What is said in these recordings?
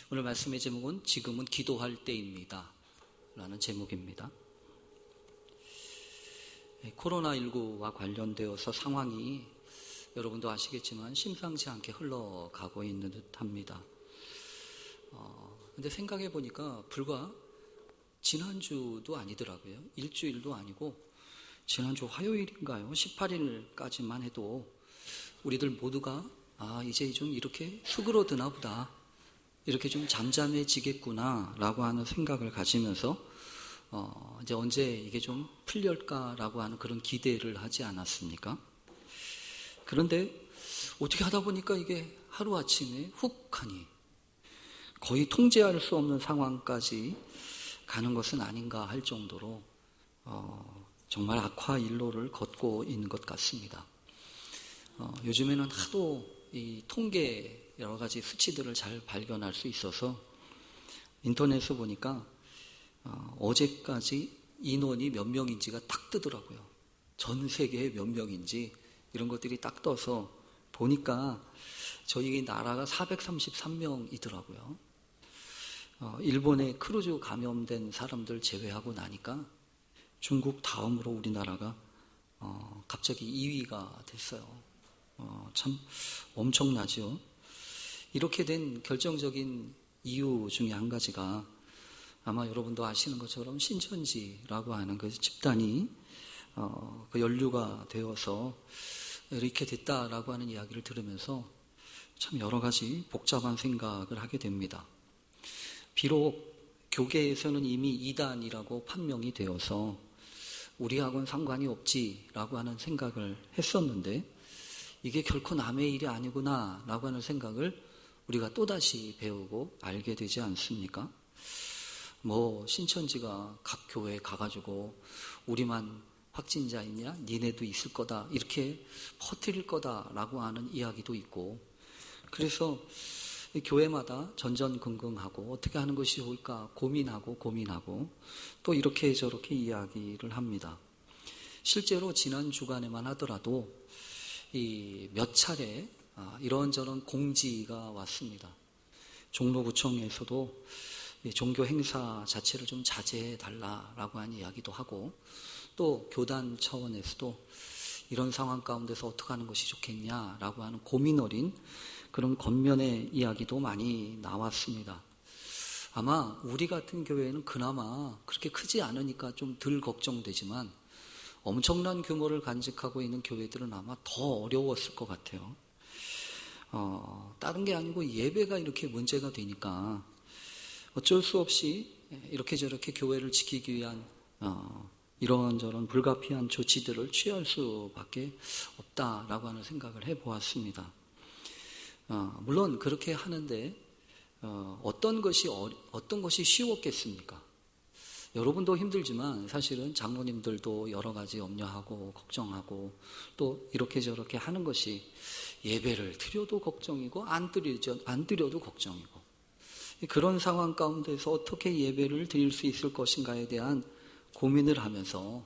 오늘 말씀의 제목은 지금은 기도할 때입니다 라는 제목입니다. 코로나19와 관련되어서 상황이 여러분도 아시겠지만 심상치 않게 흘러가고 있는 듯합니다. 근데 생각해 보니까 불과 지난주도 아니더라고요. 일주일도 아니고 지난주 화요일인가요? 18일까지만 해도 우리들 모두가 이제 좀 이렇게 수그러드나 보다, 이렇게 좀 잠잠해지겠구나 라고 하는 생각을 가지면서 이제 언제 이게 좀 풀릴까라고 하는 그런 기대를 하지 않았습니까? 그런데 어떻게 하다 보니까 이게 하루아침에 훅 하니 거의 통제할 수 없는 상황까지 가는 것은 아닌가 할 정도로 정말 악화일로를 걷고 있는 것 같습니다. 요즘에는 하도 이 통계 여러 가지 수치들을 잘 발견할 수 있어서 인터넷에 보니까 어제까지 인원이 몇 명인지가 딱 뜨더라고요. 전 세계에 몇 명인지 이런 것들이 딱 떠서 보니까 저희 나라가 433명이더라고요. 일본에 크루즈 감염된 사람들 제외하고 나니까 중국 다음으로 우리나라가 갑자기 2위가 됐어요. 참 엄청나죠. 이렇게 된 결정적인 이유 중에 한 가지가 아마 여러분도 아시는 것처럼 신천지라고 하는 그 집단이 그 연루가 되어서 이렇게 됐다라고 하는 이야기를 들으면서 참 여러 가지 복잡한 생각을 하게 됩니다. 비록 교계에서는 이미 이단이라고 판명이 되어서 우리하고는 상관이 없지라고 하는 생각을 했었는데 이게 결코 남의 일이 아니구나 라고 하는 생각을 우리가 또다시 배우고 알게 되지 않습니까? 신천지가 각 교회에 가가지고 우리만 확진자 있냐? 니네도 있을 거다. 이렇게 퍼뜨릴 거다라고 하는 이야기도 있고, 그래서 교회마다 전전긍긍하고 어떻게 하는 것이 좋을까 고민하고 또 이렇게 저렇게 이야기를 합니다. 실제로 지난 주간에만 하더라도 이 몇 차례 이런저런 공지가 왔습니다. 종로구청에서도 종교 행사 자체를 좀 자제해 달라라고 하는 이야기도 하고, 또 교단 차원에서도 이런 상황 가운데서 어떻게 하는 것이 좋겠냐라고 하는 고민 어린 그런 겉면의 이야기도 많이 나왔습니다. 아마 우리 같은 교회는 그나마 그렇게 크지 않으니까 좀 덜 걱정되지만 엄청난 규모를 간직하고 있는 교회들은 아마 더 어려웠을 것 같아요. 다른 게 아니고 예배가 이렇게 문제가 되니까 어쩔 수 없이 이렇게 저렇게 교회를 지키기 위한 이런저런 불가피한 조치들을 취할 수밖에 없다라고 하는 생각을 해보았습니다. 물론 그렇게 하는데 어떤 것이 쉬웠겠습니까? 여러분도 힘들지만 사실은 장로님들도 여러 가지 염려하고 걱정하고 또 이렇게 저렇게 하는 것이 예배를 드려도 걱정이고 안 드려도 걱정이고, 그런 상황 가운데서 어떻게 예배를 드릴 수 있을 것인가에 대한 고민을 하면서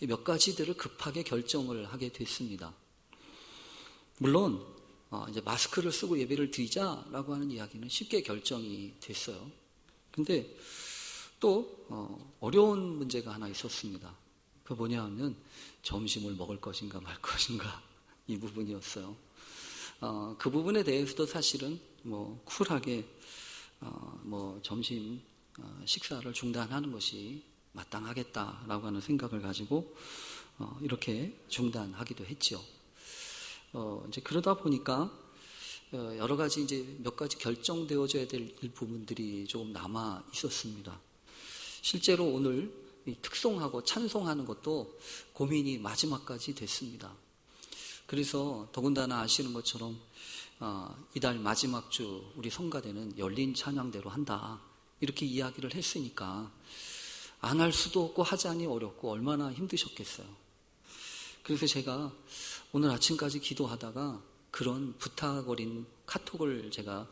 몇 가지들을 급하게 결정을 하게 됐습니다. 물론 이제 마스크를 쓰고 예배를 드리자라고 하는 이야기는 쉽게 결정이 됐어요. 근데 또 어려운 문제가 하나 있었습니다. 그 뭐냐 하면 점심을 먹을 것인가 말 것인가 이 부분이었어요. 그 부분에 대해서도 사실은 쿨하게 점심 식사를 중단하는 것이 마땅하겠다라고 하는 생각을 가지고 이렇게 중단하기도 했죠. 이제 그러다 보니까 여러 가지 이제 몇 가지 결정되어져야 될 부분들이 조금 남아 있었습니다. 실제로 오늘 특송하고 찬송하는 것도 고민이 마지막까지 됐습니다. 그래서 더군다나 아시는 것처럼 이달 마지막 주 우리 성가대는 열린 찬양대로 한다 이렇게 이야기를 했으니까 안 할 수도 없고 하자니 어렵고 얼마나 힘드셨겠어요. 그래서 제가 오늘 아침까지 기도하다가 그런 부탁 어린 카톡을 제가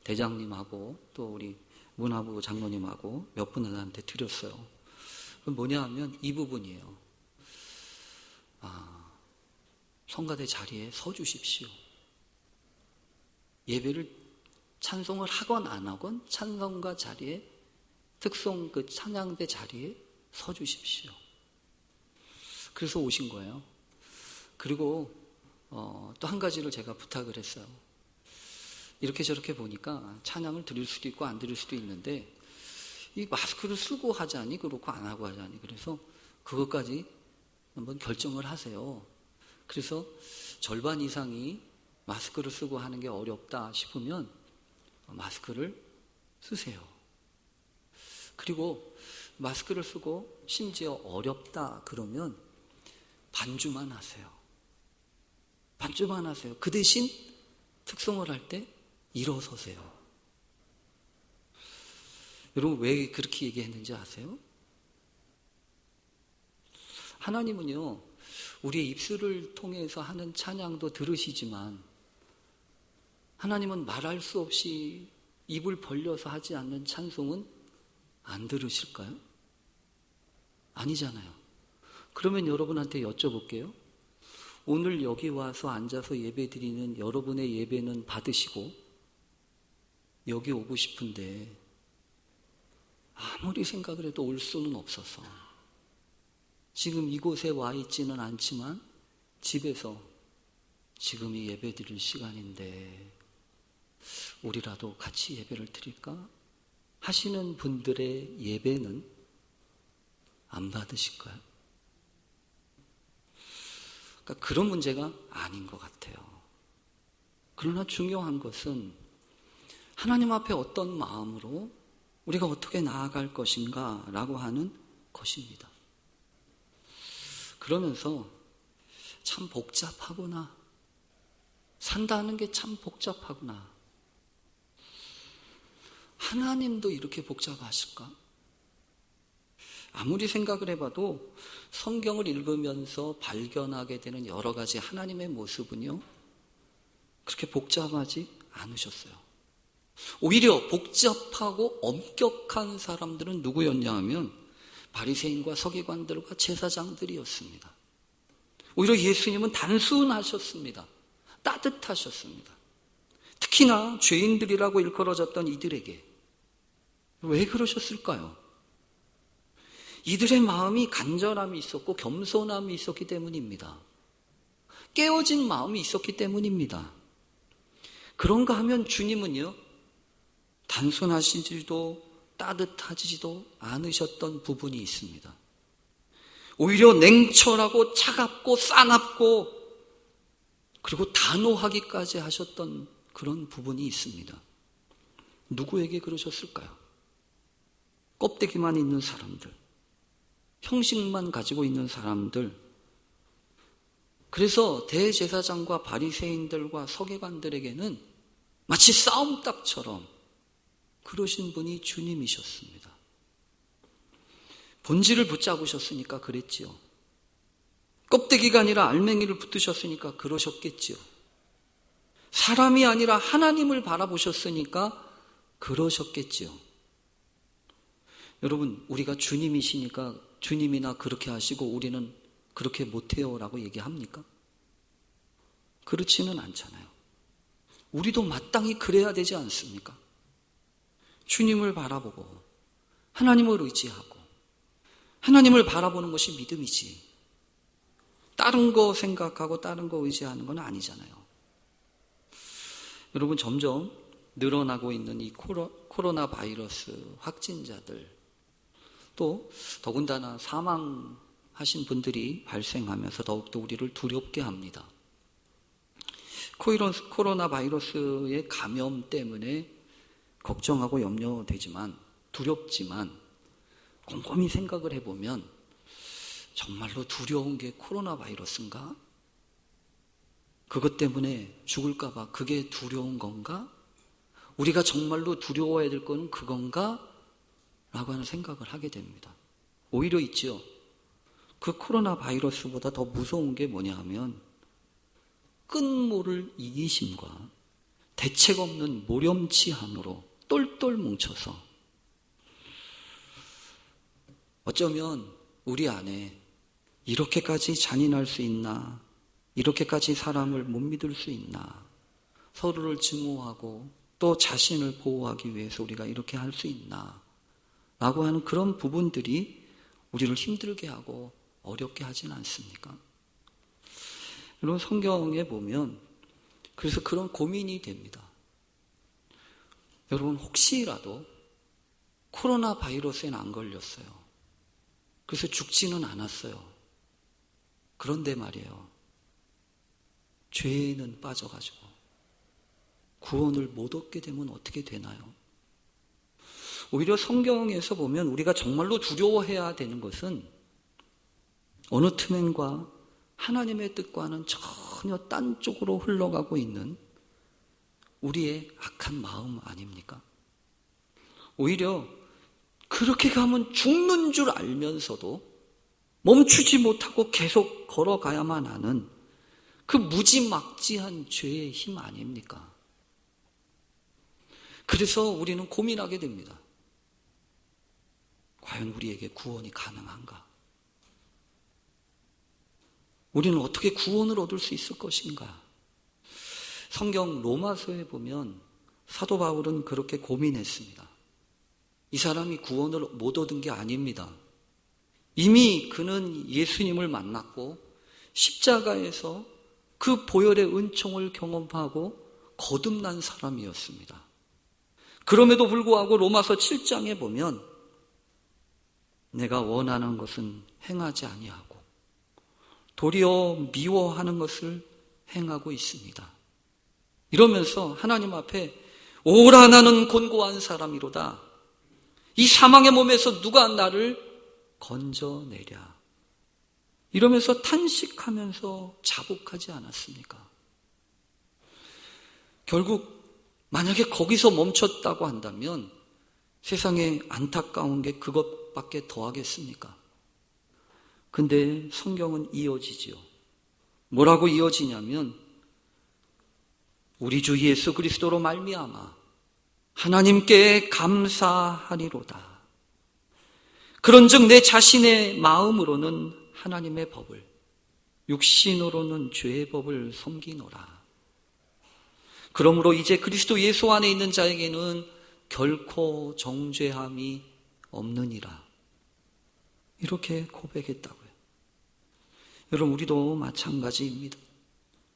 대장님하고 또 우리 문화부 장로님하고 몇 분한테 드렸어요. 그럼 뭐냐 하면 이 부분이에요. 성가대 자리에 서 주십시오. 예배를 찬송을 하건 안 하건 찬송가 자리에, 특송 그 찬양대 자리에 서 주십시오. 그래서 오신 거예요. 그리고 또 한 가지를 제가 부탁을 했어요. 이렇게 저렇게 보니까 찬양을 드릴 수도 있고 안 드릴 수도 있는데 이 마스크를 쓰고 하자니 그렇고 안 하고 하자니, 그래서 그것까지 한번 결정을 하세요. 그래서 절반 이상이 마스크를 쓰고 하는 게 어렵다 싶으면 마스크를 쓰세요. 그리고 마스크를 쓰고 심지어 어렵다 그러면 반주만 하세요. 반주만 하세요. 그 대신 특송을 할 때 일어서세요. 여러분, 왜 그렇게 얘기했는지 아세요? 하나님은요, 우리의 입술을 통해서 하는 찬양도 들으시지만 하나님은 말할 수 없이 입을 벌려서 하지 않는 찬송은 안 들으실까요? 아니잖아요. 그러면 여러분한테 여쭤볼게요. 오늘 여기 와서 앉아서 예배 드리는 여러분의 예배는 받으시고 여기 오고 싶은데 아무리 생각을 해도 올 수는 없어서 지금 이곳에 와 있지는 않지만 집에서 지금이 예배 드릴 시간인데 우리라도 같이 예배를 드릴까 하시는 분들의 예배는 안 받으실까요? 그러니까 그런 문제가 아닌 것 같아요. 그러나 중요한 것은 하나님 앞에 어떤 마음으로 우리가 어떻게 나아갈 것인가 라고 하는 것입니다. 그러면서 참 복잡하구나. 산다는 게 참 복잡하구나. 하나님도 이렇게 복잡하실까? 아무리 생각을 해봐도 성경을 읽으면서 발견하게 되는 여러 가지 하나님의 모습은요, 그렇게 복잡하지 않으셨어요. 오히려 복잡하고 엄격한 사람들은 누구였냐 하면 바리새인과 서기관들과 제사장들이었습니다. 오히려 예수님은 단순하셨습니다. 따뜻하셨습니다. 특히나 죄인들이라고 일컬어졌던 이들에게. 왜 그러셨을까요? 이들의 마음이 간절함이 있었고 겸손함이 있었기 때문입니다. 깨어진 마음이 있었기 때문입니다. 그런가 하면 주님은요, 단순하시지도 따뜻하지도 않으셨던 부분이 있습니다. 오히려 냉철하고 차갑고 싸납고 그리고 단호하기까지 하셨던 그런 부분이 있습니다. 누구에게 그러셨을까요? 껍데기만 있는 사람들, 형식만 가지고 있는 사람들, 그래서 대제사장과 바리새인들과 서기관들에게는 마치 싸움닭처럼 그러신 분이 주님이셨습니다. 본질을 붙잡으셨으니까 그랬지요. 껍데기가 아니라 알맹이를 붙으셨으니까 그러셨겠지요. 사람이 아니라 하나님을 바라보셨으니까 그러셨겠지요. 여러분, 우리가 주님이시니까 주님이나 그렇게 하시고 우리는 그렇게 못해요 라고 얘기합니까? 그렇지는 않잖아요. 우리도 마땅히 그래야 되지 않습니까? 주님을 바라보고 하나님을 의지하고 하나님을 바라보는 것이 믿음이지, 다른 거 생각하고 다른 거 의지하는 건 아니잖아요. 여러분, 점점 늘어나고 있는 이 코로나 바이러스 확진자들, 또 더군다나 사망하신 분들이 발생하면서 더욱더 우리를 두렵게 합니다. 코로나 바이러스의 감염 때문에 걱정하고 염려되지만, 두렵지만 곰곰이 생각을 해보면 정말로 두려운 게 코로나 바이러스인가? 그것 때문에 죽을까 봐 그게 두려운 건가? 우리가 정말로 두려워해야 될 거는 그건가? 라고 하는 생각을 하게 됩니다. 오히려 있지요. 그 코로나 바이러스보다 더 무서운 게 뭐냐 하면 끈모를 이기심과 대책 없는 모렴치함으로 똘똘 뭉쳐서 어쩌면 우리 안에 이렇게까지 잔인할 수 있나, 이렇게까지 사람을 못 믿을 수 있나, 서로를 증오하고 또 자신을 보호하기 위해서 우리가 이렇게 할 수 있나 라고 하는 그런 부분들이 우리를 힘들게 하고 어렵게 하진 않습니까? 여러분, 성경에 보면 그래서 그런 고민이 됩니다. 여러분, 혹시라도 코로나 바이러스에는 안 걸렸어요. 그래서 죽지는 않았어요. 그런데 말이에요, 죄에는 빠져가지고 구원을 못 얻게 되면 어떻게 되나요? 오히려 성경에서 보면 우리가 정말로 두려워해야 되는 것은 어느 틈엔과 하나님의 뜻과는 전혀 딴 쪽으로 흘러가고 있는 우리의 악한 마음 아닙니까? 오히려 그렇게 가면 죽는 줄 알면서도 멈추지 못하고 계속 걸어가야만 하는 그 무지막지한 죄의 힘 아닙니까? 그래서 우리는 고민하게 됩니다. 과연 우리에게 구원이 가능한가? 우리는 어떻게 구원을 얻을 수 있을 것인가? 성경 로마서에 보면 사도 바울은 그렇게 고민했습니다. 이 사람이 구원을 못 얻은 게 아닙니다. 이미 그는 예수님을 만났고 십자가에서 그 보혈의 은총을 경험하고 거듭난 사람이었습니다. 그럼에도 불구하고 로마서 7장에 보면 내가 원하는 것은 행하지 아니하고 도리어 미워하는 것을 행하고 있습니다. 이러면서 하나님 앞에 오라 나는 곤고한 사람이로다. 이 사망의 몸에서 누가 나를 건져내랴. 이러면서 탄식하면서 자복하지 않았습니까? 결국 만약에 거기서 멈췄다고 한다면 세상에 안타까운 게 그것밖에 더 하겠습니까? 근데 성경은 이어지지요. 뭐라고 이어지냐면 우리 주 예수 그리스도로 말미암아 하나님께 감사하리로다. 그런즉 내 자신의 마음으로는 하나님의 법을, 육신으로는 죄의 법을 섬기노라. 그러므로 이제 그리스도 예수 안에 있는 자에게는 결코 정죄함이 없느니라. 이렇게 고백했다고요. 여러분, 우리도 마찬가지입니다.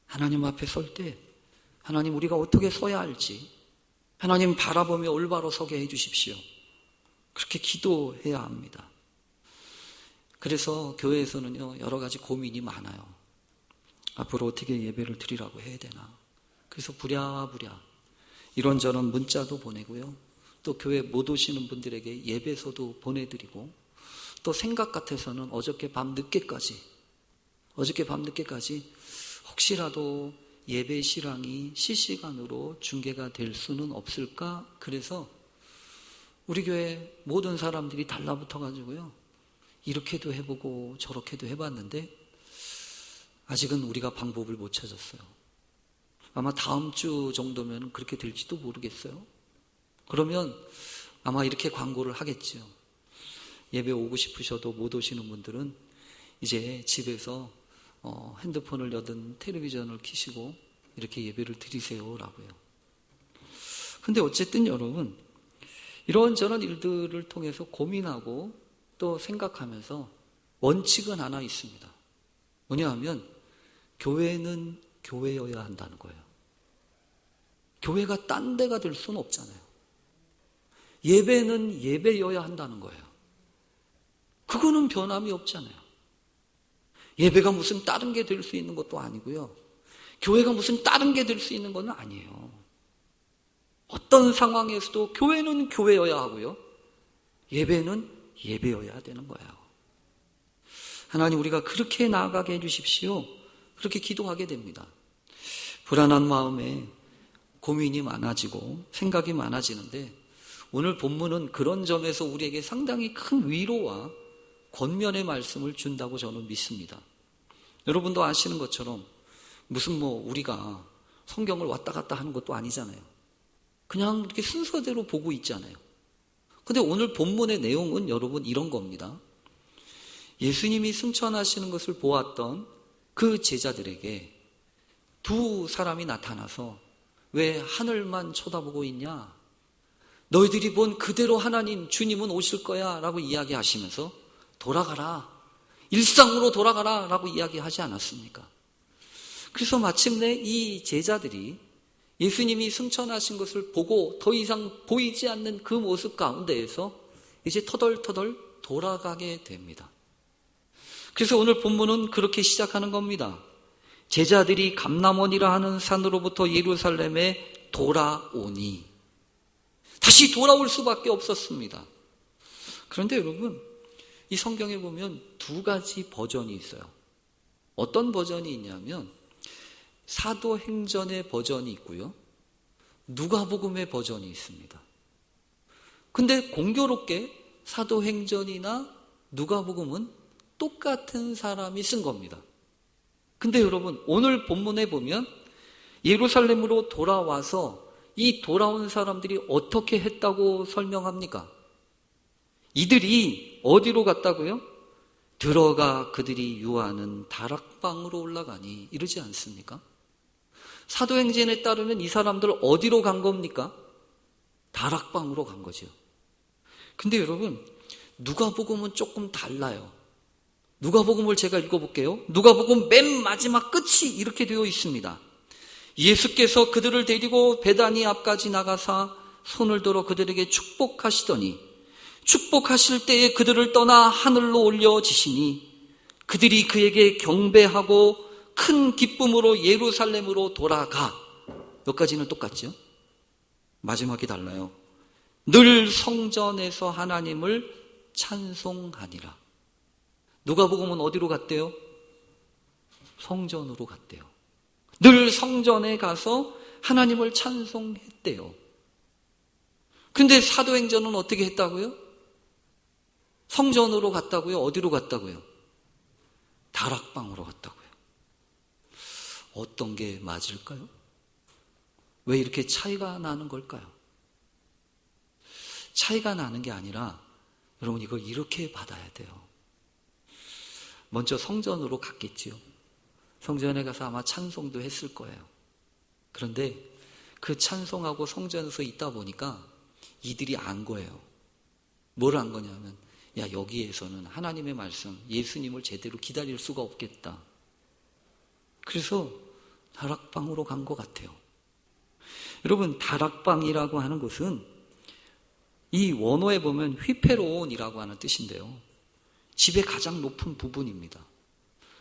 하나님 앞에 설 때 하나님, 우리가 어떻게 서야 할지 하나님 바라보며 올바로 서게 해주십시오. 그렇게 기도해야 합니다. 그래서 교회에서는요, 여러 가지 고민이 많아요. 앞으로 어떻게 예배를 드리라고 해야 되나. 그래서 부랴부랴 이런저런 문자도 보내고요, 또 교회 못 오시는 분들에게 예배서도 보내드리고, 또 생각 같아서는 어저께 밤 늦게까지 혹시라도 예배 실황이 실시간으로 중계가 될 수는 없을까? 그래서 우리 교회 모든 사람들이 달라붙어 가지고요, 이렇게도 해보고 저렇게도 해봤는데 아직은 우리가 방법을 못 찾았어요. 아마 다음 주 정도면 그렇게 될지도 모르겠어요. 그러면 아마 이렇게 광고를 하겠죠. 예배 오고 싶으셔도 못 오시는 분들은 이제 집에서 핸드폰을 여든 텔레비전을 켜시고 이렇게 예배를 드리세요라고요. 근데 어쨌든 여러분, 이런저런 일들을 통해서 고민하고 또 생각하면서 원칙은 하나 있습니다. 뭐냐 하면 교회는 교회여야 한다는 거예요. 교회가 딴 데가 될 수는 없잖아요. 예배는 예배여야 한다는 거예요. 그거는 변함이 없잖아요. 예배가 무슨 다른 게 될 수 있는 것도 아니고요, 교회가 무슨 다른 게 될 수 있는 건 아니에요. 어떤 상황에서도 교회는 교회여야 하고요, 예배는 예배여야 되는 거예요. 하나님, 우리가 그렇게 나아가게 해주십시오. 그렇게 기도하게 됩니다. 불안한 마음에 고민이 많아지고 생각이 많아지는데, 오늘 본문은 그런 점에서 우리에게 상당히 큰 위로와 권면의 말씀을 준다고 저는 믿습니다. 여러분도 아시는 것처럼 무슨 우리가 성경을 왔다 갔다 하는 것도 아니잖아요. 그냥 이렇게 순서대로 보고 있잖아요. 근데 오늘 본문의 내용은 여러분 이런 겁니다. 예수님이 승천하시는 것을 보았던 그 제자들에게 두 사람이 나타나서 왜 하늘만 쳐다보고 있냐? 너희들이 본 그대로 하나님, 주님은 오실 거야 라고 이야기하시면서 돌아가라, 일상으로 돌아가라 라고 이야기하지 않았습니까? 그래서 마침내 이 제자들이 예수님이 승천하신 것을 보고 더 이상 보이지 않는 그 모습 가운데에서 이제 터덜터덜 돌아가게 됩니다. 그래서 오늘 본문은 그렇게 시작하는 겁니다. 제자들이 감람원이라 하는 산으로부터 예루살렘에 돌아오니, 다시 돌아올 수밖에 없었습니다. 그런데 여러분, 이 성경에 보면 두 가지 버전이 있어요. 어떤 버전이 있냐면 사도행전의 버전이 있고요, 누가복음의 버전이 있습니다. 근데 공교롭게 사도행전이나 누가복음은 똑같은 사람이 쓴 겁니다. 근데 여러분, 오늘 본문에 보면 예루살렘으로 돌아와서 이 돌아온 사람들이 어떻게 했다고 설명합니까? 이들이 어디로 갔다고요? 들어가 그들이 유하는 다락방으로 올라가니, 이러지 않습니까? 사도행전에 따르면 이 사람들 어디로 간 겁니까? 다락방으로 간 거죠. 근데 여러분, 누가복음은 조금 달라요. 누가복음을 제가 읽어볼게요. 누가복음 맨 마지막 끝이 이렇게 되어 있습니다. 예수께서 그들을 데리고 베다니 앞까지 나가사 손을 들어 그들에게 축복하시더니 축복하실 때에 그들을 떠나 하늘로 올려지시니 그들이 그에게 경배하고 큰 기쁨으로 예루살렘으로 돌아가. 여기까지는 똑같죠? 마지막이 달라요. 늘 성전에서 하나님을 찬송하니라. 누가복음은 어디로 갔대요? 성전으로 갔대요. 늘 성전에 가서 하나님을 찬송했대요. 근데 사도행전은 어떻게 했다고요? 성전으로 갔다고요? 어디로 갔다고요? 다락방으로 갔다고요. 어떤 게 맞을까요? 왜 이렇게 차이가 나는 걸까요? 차이가 나는 게 아니라 여러분, 이걸 이렇게 받아야 돼요. 먼저 성전으로 갔겠지요. 성전에 가서 아마 찬송도 했을 거예요. 그런데 그 찬송하고 성전에서 있다 보니까 이들이 안 거예요. 뭘 안 거냐면, 야, 여기에서는 하나님의 말씀, 예수님을 제대로 기다릴 수가 없겠다. 그래서 다락방으로 간 것 같아요. 여러분, 다락방이라고 하는 것은 이 원어에 보면 휘페론이라고 하는 뜻인데요, 집의 가장 높은 부분입니다.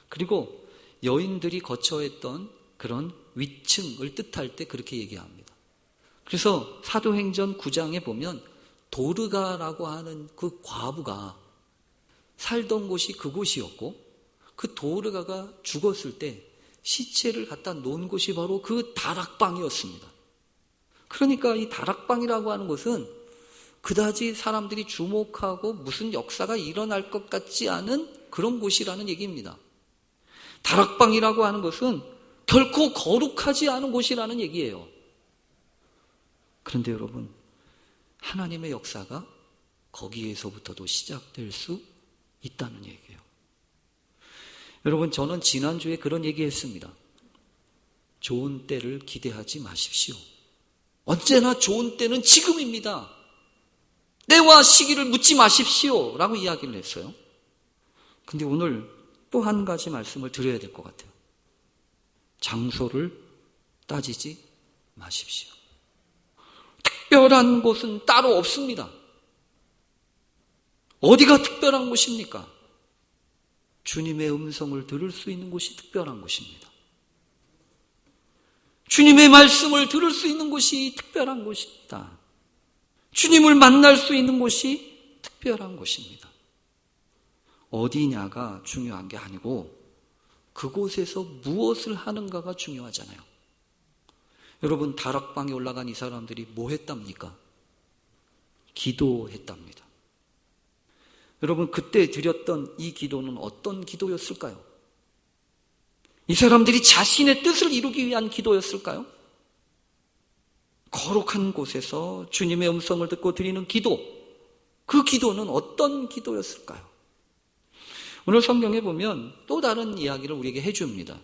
그리고 여인들이 거처했던 그런 위층을 뜻할 때 그렇게 얘기합니다. 그래서 사도행전 9장에 보면 도르가라고 하는 그 과부가 살던 곳이 그곳이었고, 그 도르가가 죽었을 때 시체를 갖다 놓은 곳이 바로 그 다락방이었습니다. 그러니까 이 다락방이라고 하는 것은 그다지 사람들이 주목하고 무슨 역사가 일어날 것 같지 않은 그런 곳이라는 얘기입니다. 다락방이라고 하는 것은 결코 거룩하지 않은 곳이라는 얘기예요. 그런데 여러분, 하나님의 역사가 거기에서부터도 시작될 수 있다는 얘기예요. 여러분, 저는 지난주에 그런 얘기했습니다. 좋은 때를 기대하지 마십시오. 언제나 좋은 때는 지금입니다. 때와 시기를 묻지 마십시오 라고 이야기를 했어요. 근데 오늘 또 한 가지 말씀을 드려야 될 것 같아요. 장소를 따지지 마십시오. 특별한 곳은 따로 없습니다. 어디가 특별한 곳입니까? 주님의 음성을 들을 수 있는 곳이 특별한 곳입니다. 주님의 말씀을 들을 수 있는 곳이 특별한 곳입니다. 주님을 만날 수 있는 곳이 특별한 곳입니다. 어디냐가 중요한 게 아니고 그곳에서 무엇을 하는가가 중요하잖아요. 여러분, 다락방에 올라간 이 사람들이 뭐 했답니까? 기도했답니다. 여러분, 그때 드렸던 이 기도는 어떤 기도였을까요? 이 사람들이 자신의 뜻을 이루기 위한 기도였을까요? 거룩한 곳에서 주님의 음성을 듣고 드리는 기도, 그 기도는 어떤 기도였을까요? 오늘 성경에 보면 또 다른 이야기를 우리에게 해줍니다.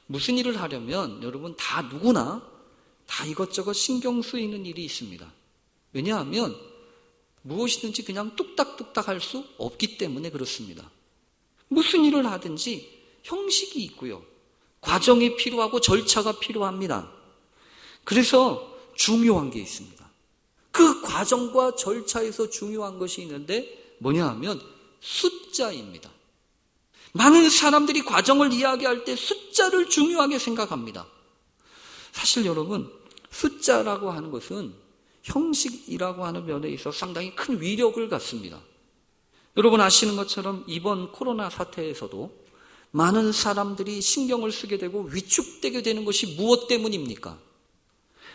무슨 일을 하려면 여러분 다 누구나 다 이것저것 신경 쓰이는 일이 있습니다. 왜냐하면 무엇이든지 그냥 뚝딱뚝딱 할 수 없기 때문에 그렇습니다. 무슨 일을 하든지 형식이 있고요. 과정이 필요하고 절차가 필요합니다. 그래서 중요한 게 있습니다. 그 과정과 절차에서 중요한 것이 있는데 뭐냐 하면 숫자입니다. 많은 사람들이 과정을 이야기할 때 숫자를 중요하게 생각합니다. 사실 여러분, 숫자라고 하는 것은 형식이라고 하는 면에 있어서 상당히 큰 위력을 갖습니다. 여러분 아시는 것처럼 이번 코로나 사태에서도 많은 사람들이 신경을 쓰게 되고 위축되게 되는 것이 무엇 때문입니까?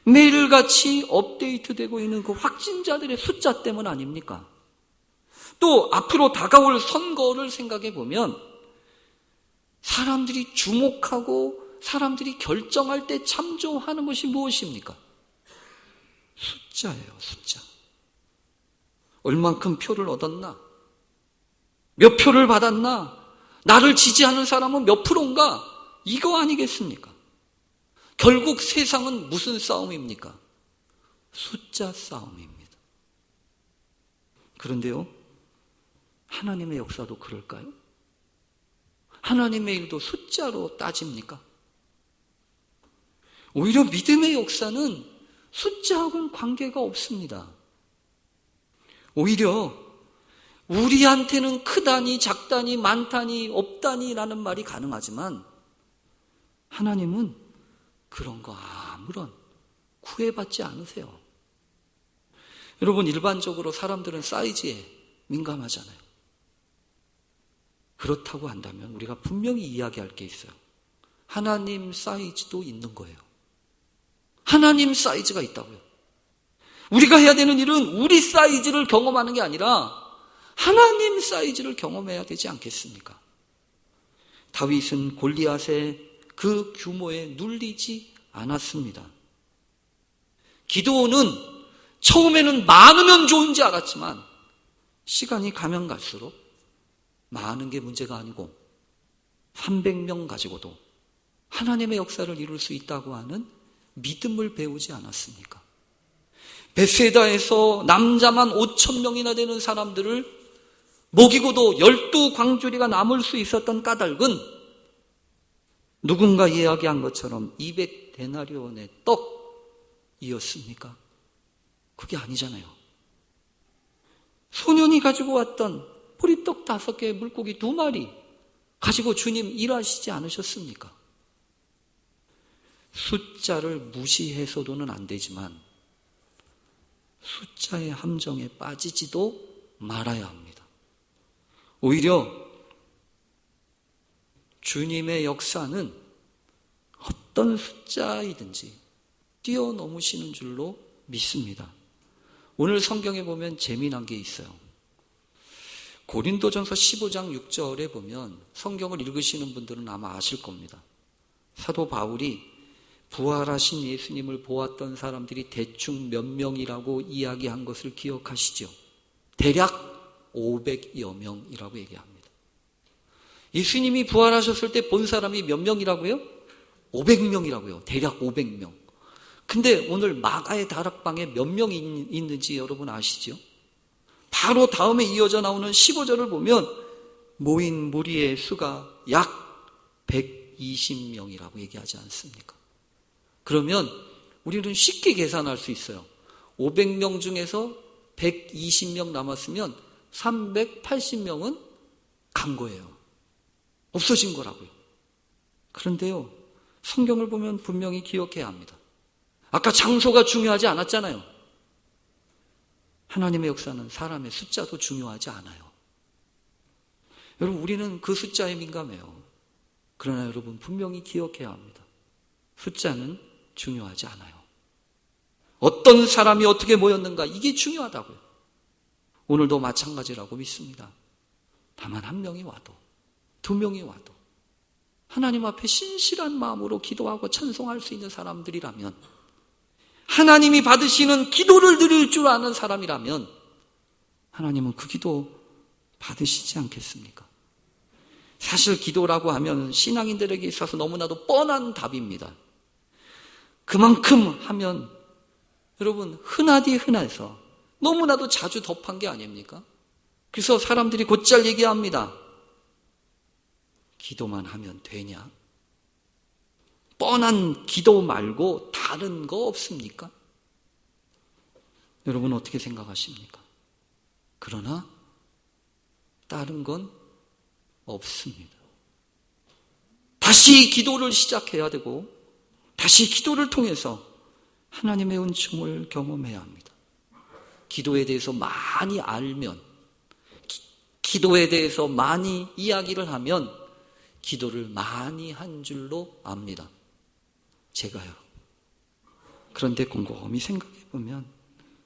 매일같이 업데이트되고 있는 그 확진자들의 숫자 때문 아닙니까? 또 앞으로 다가올 선거를 생각해 보면 사람들이 주목하고 사람들이 결정할 때 참조하는 것이 무엇입니까? 숫자예요, 숫자. 얼만큼 표를 얻었나? 몇 표를 받았나? 나를 지지하는 사람은 몇 프로인가? 이거 아니겠습니까? 결국 세상은 무슨 싸움입니까? 숫자 싸움입니다. 그런데요, 하나님의 역사도 그럴까요? 하나님의 일도 숫자로 따집니까? 오히려 믿음의 역사는 숫자하고는 관계가 없습니다. 오히려 우리한테는 크다니 작다니 많다니 없다니라는 말이 가능하지만 하나님은 그런 거 아무런 구애받지 않으세요. 여러분 일반적으로 사람들은 사이즈에 민감하잖아요. 그렇다고 한다면 우리가 분명히 이야기할 게 있어요. 하나님 사이즈도 있는 거예요. 하나님 사이즈가 있다고요. 우리가 해야 되는 일은 우리 사이즈를 경험하는 게 아니라 하나님 사이즈를 경험해야 되지 않겠습니까? 다윗은 골리앗의 그 규모에 눌리지 않았습니다. 기드온은 처음에는 많으면 좋은지 알았지만 시간이 가면 갈수록 많은 게 문제가 아니고 300명 가지고도 하나님의 역사를 이룰 수 있다고 하는 믿음을 배우지 않았습니까? 베세다에서 남자만 5,000명이나 되는 사람들을 먹이고도 12광주리가 남을 수 있었던 까닭은 누군가 이야기한 것처럼 200데나리온의 떡이었습니까? 그게 아니잖아요. 소년이 가지고 왔던 보리떡 5개, 물고기 2마리 가지고 주님 일하시지 않으셨습니까? 숫자를 무시해서도는 안 되지만 숫자의 함정에 빠지지도 말아야 합니다. 오히려 주님의 역사는 어떤 숫자이든지 뛰어넘으시는 줄로 믿습니다. 오늘 성경에 보면 재미난 게 있어요. 고린도전서 15장 6절에 보면 성경을 읽으시는 분들은 아마 아실 겁니다. 사도 바울이 부활하신 예수님을 보았던 사람들이 대충 몇 명이라고 이야기한 것을 기억하시죠? 대략 500여 명이라고 얘기합니다. 예수님이 부활하셨을 때 본 사람이 몇 명이라고요? 500명이라고요. 대략 500명. 근데 오늘 마가의 다락방에 몇 명이 있는지 여러분 아시죠? 바로 다음에 이어져 나오는 15절을 보면 모인 무리의 수가 약 120명이라고 얘기하지 않습니까? 그러면 우리는 쉽게 계산할 수 있어요. 500명 중에서 120명 남았으면 380명은 간 거예요. 없어진 거라고요. 그런데요, 성경을 보면 분명히 기억해야 합니다. 아까 장소가 중요하지 않았잖아요. 하나님의 역사는 사람의 숫자도 중요하지 않아요. 여러분, 우리는 그 숫자에 민감해요. 그러나 여러분, 분명히 기억해야 합니다. 숫자는 중요하지 않아요. 어떤 사람이 어떻게 모였는가, 이게 중요하다고요. 오늘도 마찬가지라고 믿습니다. 다만 한 명이 와도, 2명이 와도 하나님 앞에 신실한 마음으로 기도하고 찬송할 수 있는 사람들이라면, 하나님이 받으시는 기도를 드릴 줄 아는 사람이라면 하나님은 그 기도 받으시지 않겠습니까? 사실 기도라고 하면 신앙인들에게 있어서 너무나도 뻔한 답입니다. 그만큼 하면 여러분 흔하디 흔해서 너무나도 자주 덮한 게 아닙니까? 그래서 사람들이 곧잘 얘기합니다. 기도만 하면 되냐? 뻔한 기도 말고 다른 거 없습니까? 여러분 어떻게 생각하십니까? 그러나 다른 건 없습니다. 다시 기도를 시작해야 되고 다시 기도를 통해서 하나님의 은총을 경험해야 합니다. 기도에 대해서 많이 알면, 기도에 대해서 많이 이야기를 하면 기도를 많이 한 줄로 압니다. 제가요. 그런데 곰곰이 생각해 보면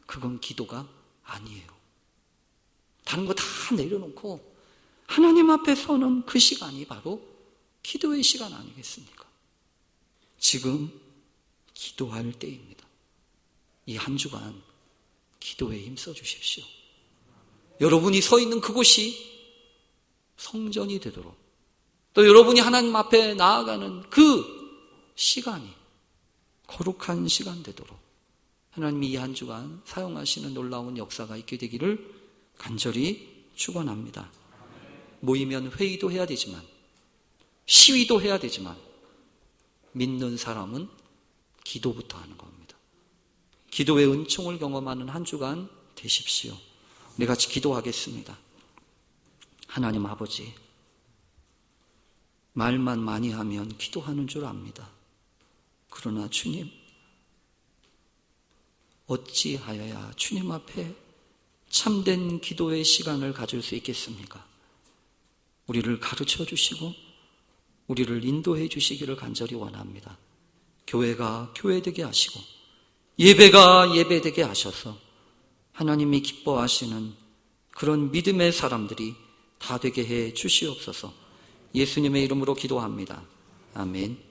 그건 기도가 아니에요. 다른 거 다 내려놓고 하나님 앞에 서는 그 시간이 바로 기도의 시간 아니겠습니까? 지금 기도할 때입니다. 이 한 주간 기도에 힘써 주십시오. 여러분이 서 있는 그곳이 성전이 되도록, 또 여러분이 하나님 앞에 나아가는 그 시간이 거룩한 시간 되도록 하나님이 이 한 주간 사용하시는 놀라운 역사가 있게 되기를 간절히 축원합니다. 모이면 회의도 해야 되지만, 시위도 해야 되지만, 믿는 사람은 기도부터 하는 겁니다. 기도의 은총을 경험하는 한 주간 되십시오. 우리 같이 기도하겠습니다. 하나님 아버지, 말만 많이 하면 기도하는 줄 압니다. 그러나 주님, 어찌하여야 주님 앞에 참된 기도의 시간을 가질 수 있겠습니까? 우리를 가르쳐 주시고 우리를 인도해 주시기를 간절히 원합니다. 교회가 교회되게 하시고 예배가 예배되게 하셔서 하나님이 기뻐하시는 그런 믿음의 사람들이 다 되게 해 주시옵소서. 예수님의 이름으로 기도합니다. 아멘.